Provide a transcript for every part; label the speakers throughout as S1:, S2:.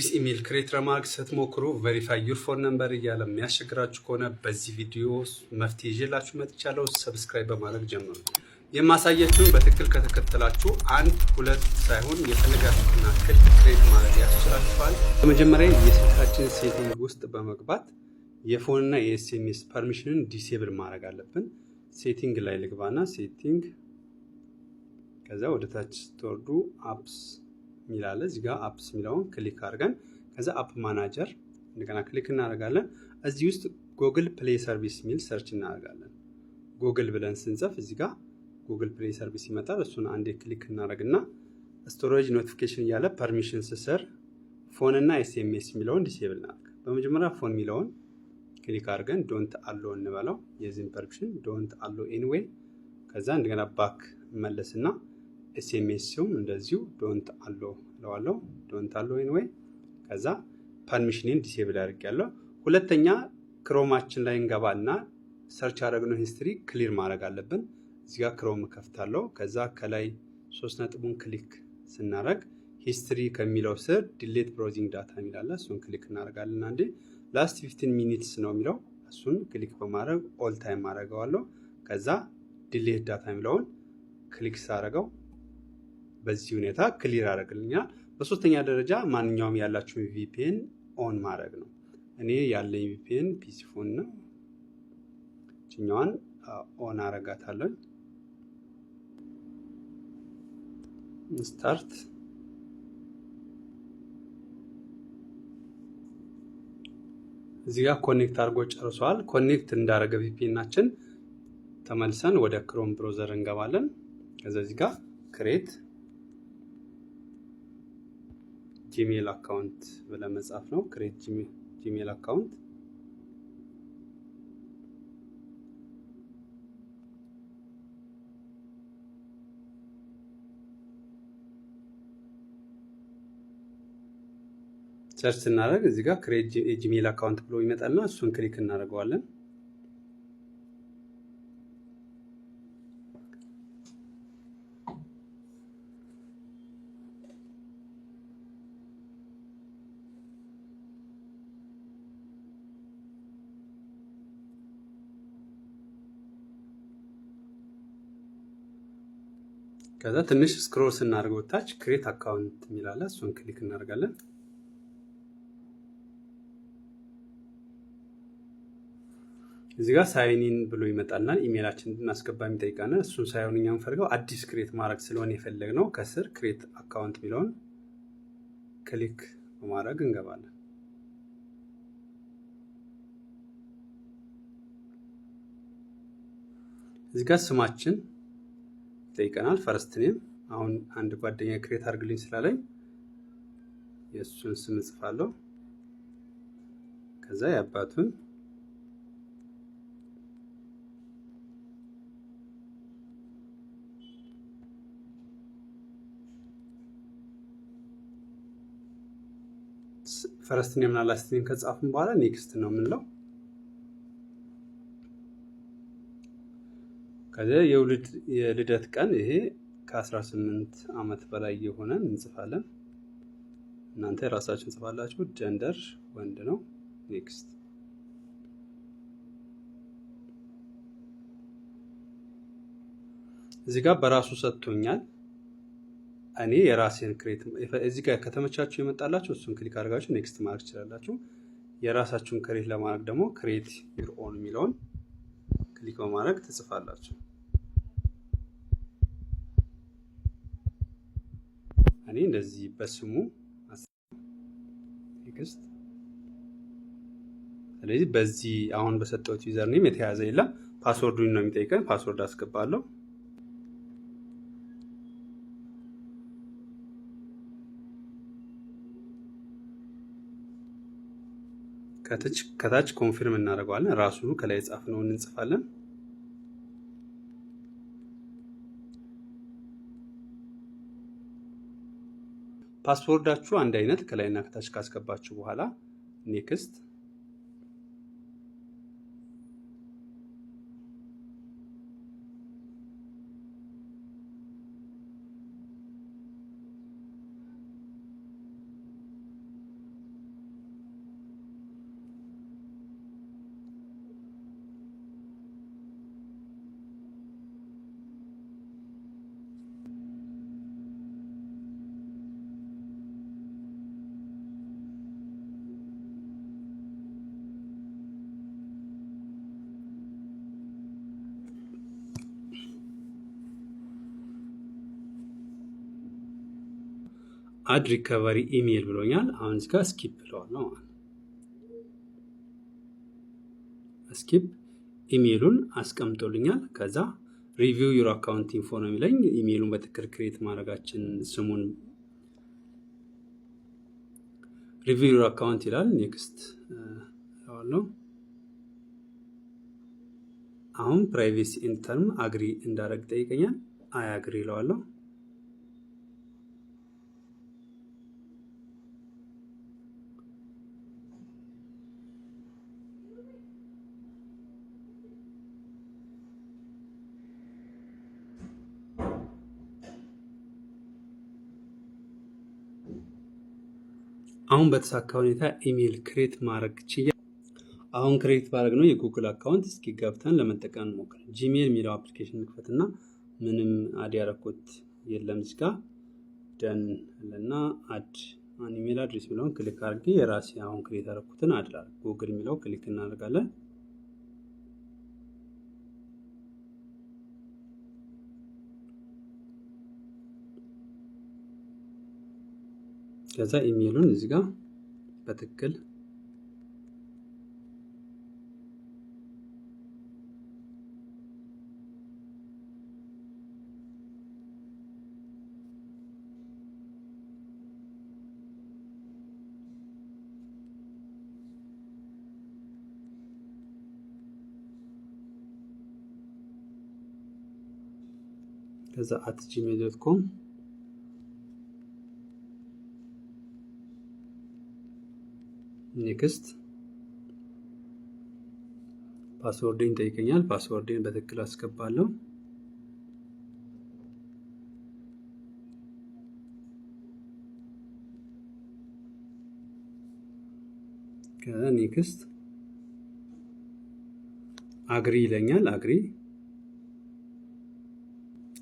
S1: አዲስ ኢሜል ክሬት ለማድረግ ስትሞክሩ ቬሪፋይ ዩር ፎን ነምበር እያለ የሚያስቸግራችሁ ከሆነ በዚህ ቪዲዮ መፍትሄ ይዤላችሁ መጥቻለሁ። ሰብስክራይብ በማድረግ ጀምሩ። የማሳያችሁን በትክክል ከተከተላችሁ አንድ ሁለት ሳይሆን የፈለጋችሁትን ያክል ክሬት ማድረግ ያስችላችኋል። በመጀመሪያ የስልካችን ሴቲንግ ውስጥ በመግባት የፎንና የኤስኤምኤስ ፐርሚሽንን ዲሴብል ማድረግ አለብን። ሴቲንግ ላይ ልግባና ሴቲንግ ከዛ ወደ ታች ስትወርዱ አፕስ ሚላለ እዚህ ጋር አፕስ ሚላውን ክሊክ አድርገን ከዛ አፕ ማናጀር እንደገና ክሊክ እናደርጋለን። እዚህ ውስጥ ጉግል ፕሌይ ሰርቪስ ሚል ሰርች እናደርጋለን። ጉግል ብለን ስንጽፍ እዚህ ጋር ጉግል ፕሌይ ሰርቪስ ይመጣል። እሱን አንዴ ክሊክ እናደርግና ስቶሬጅ ኖቲፊኬሽን እያለ ፐርሚሽን ስር ፎን እና ኤስኤምኤስ ሚለውን ዲሴብል እናደርግ። በመጀመሪያ ፎን ሚለውን ክሊክ አድርገን ዶንት አሎ እንበለው የዚህን ፐርሚሽን ዶንት አሎ ኤኒዌይ። ከዛ እንደገና ባክ መለስና ኤስኤምኤስም እንደዚሁ ዶንት አሎ ለዋለው ዶንት አሎ ኤኒዌይ። ከዛ ፐርሚሽንን ዲሴብል አድርጌያለሁ። ሁለተኛ ክሮማችን ላይ እንገባና ሰርች ያደረግነው ሂስትሪ ክሊር ማድረግ አለብን። እዚህ ጋር ክሮም ከፍታለሁ። ከዛ ከላይ 3 ነጥቡን ክሊክ ስናደርግ ሂስትሪ ከሚለው ስር ዲሌት ብራውዚንግ ዳታ የሚላለ እሱን ክሊክ እናደርጋለን። አንዴ ላስት 15 ሚኒትስ ነው የሚለው እሱን ክሊክ በማድረግ ኦል ታይም አደርገዋለሁ። ከዛ ዲሌት ዳታ የሚለውን ክሊክ ሳደርገው በዚህ ሁኔታ ክሊር አደርግልኛል። በሶስተኛ ደረጃ ማንኛውም ያላችሁን ቪፒኤን ኦን ማድረግ ነው። እኔ ያለኝ ቪፒኤን ፒሲ ፎን ነው። እኛዋን ኦን አረጋታለሁ። ስታርት እዚህ ጋር ኮኔክት አድርጎ ጨርሷል። ኮኔክት እንዳደረገ ቪፒኤናችን ተመልሰን ወደ ክሮም ብራውዘር እንገባለን። ከዛ እዚህ ጋር ክሬት ጂሜል አካውንት ብለን መጻፍ ነው። ክሬት ጂሜል አካውንት ሰርች ስናደርግ እዚህ ጋር ክሬት ጂሜል አካውንት ብሎ ይመጣልና እሱን ክሊክ እናደርገዋለን። ከዛ ትንሽ ስክሮል ስናደርገው ታች ክሬት አካውንት የሚላለ እሱን ክሊክ እናደርጋለን። እዚህ ጋር ሳይን ኢን ብሎ ይመጣልናል። ኢሜይላችንን እንድናስገባ የሚጠይቃና እሱን ሳይሆን እኛ የምንፈልገው አዲስ ክሬት ማድረግ ስለሆነ የፈለግነው ከስር ክሬት አካውንት የሚለውን ክሊክ በማድረግ እንገባለን። እዚህ ጋር ስማችን ይጠይቀናል። ፈርስት ኔም አሁን አንድ ጓደኛ ክሬት አድርግልኝ ስላለኝ የእሱን ስም እጽፋለሁ። ከዛ የአባቱን ፈርስት ኔም እና ላስት ኔም ከጻፍን በኋላ ኔክስት ነው የምንለው። ከዛ የልደት ቀን ይሄ ከ18 ዓመት በላይ የሆነን እንጽፋለን። እናንተ የራሳችሁን ጽፋላችሁ። ጀንደር ወንድ ነው። ኔክስት እዚህ ጋር በራሱ ሰጥቶኛል። እኔ የራሴን ክሬት እዚህ ጋር ከተመቻችሁ የመጣላችሁ እሱን ክሊክ አድርጋችሁ ኔክስት ማድረግ ትችላላችሁ። የራሳችሁን ክሬት ለማድረግ ደግሞ ክሬት ዩር ኦን የሚለውን ክሊክ በማድረግ ትጽፋላችሁ። እኔ እንደዚህ በስሙ ቴክስት። ስለዚህ በዚህ አሁን በሰጠሁት ዩዘር ኔም የተያዘ የለም። ፓስወርዱን ነው የሚጠይቀን። ፓስወርድ አስገባለሁ። ከታች ኮንፊርም እናደርገዋለን። ራሱኑ ከላይ የጻፍነውን እንጽፋለን። ፓስወርዳችሁ አንድ አይነት ከላይና ከታች ካስገባችሁ በኋላ ኔክስት አድ ሪከቨሪ ኢሜል ብሎኛል። አሁን እዚህ ጋር ስኪፕ ብለዋለሁ ማለት ነው። ስኪፕ ኢሜሉን አስቀምጦልኛል። ከዛ ሪቪው ዩር አካውንት ኢንፎ ነው የሚለኝ። ኢሜሉን በትክክል ክሬት ማድረጋችን ስሙን ሪቪው ዩር አካውንት ይላል። ኔክስት አለው። አሁን ፕራይቬሲ ኤንድ ተርም አግሪ እንዳደረግ ጠይቀኛል። አይ አግሪ ይለዋለሁ። አሁን በተሳካ ሁኔታ ኢሜል ክሬት ማድረግ ችያ። አሁን ክሬት ባደረግ ነው የጉግል አካውንት። እስኪ ገብተን ለመጠቀም እንሞክር። ጂሜል የሚለው አፕሊኬሽን እንክፈትና ምንም አድ ያደረኩት የለም። እዚህ ጋር ደን እና አድ አን ኢሜል አድሬስ የሚለውን ክሊክ አድርጌ የራሴ አሁን ክሬት ያደረኩትን አድ ላድርግ። ጉግል የሚለው ክሊክ እናደርጋለን። ከዛ ኢሜሉን እዚህ ጋር በትክክል ከዛ @gmail.com ኔክስት ፓስወርድን ይጠይቀኛል። ፓስወርድን በትክክል አስገባለሁ። ከኔክስት አግሪ ይለኛል። አግሪ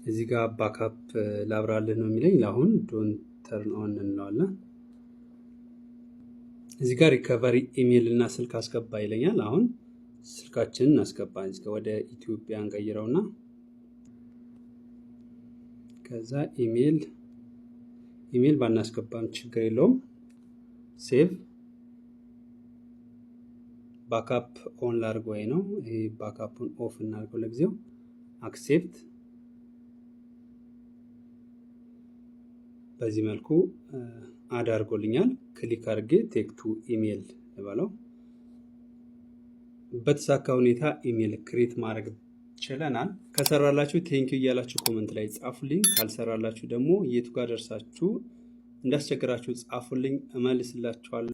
S1: እዚህ ጋር ባክአፕ ላብራልህ ነው የሚለኝ። ለአሁን ዶንት ተርን ኦን እንለዋለን። እዚህ ጋር ሪከቨሪ ኢሜል እና ስልክ አስገባ ይለኛል። አሁን ስልካችንን እናስገባ። እዚህ ጋር ወደ ኢትዮጵያ እንቀይረውና ከዛ ኢሜል ባናስገባም ችግር የለውም። ሴቭ ባክአፕ ኦን ላድርግ ወይ ነው። ይሄ ባክአፑን ኦፍ እናድርገው ለጊዜው። አክሴፕት። በዚህ መልኩ አድ አድርጎልኛል። ክሊክ አድርጌ ቴክ ቱ ኢሜል ልበለው። በተሳካ ሁኔታ ኢሜል ክሬት ማድረግ ችለናል። ከሰራላችሁ ቴንኪው እያላችሁ ኮመንት ላይ ጻፉልኝ። ካልሰራላችሁ ደግሞ የቱ ጋር ደርሳችሁ እንዳስቸገራችሁ ጻፉልኝ፣ እመልስላችኋለሁ።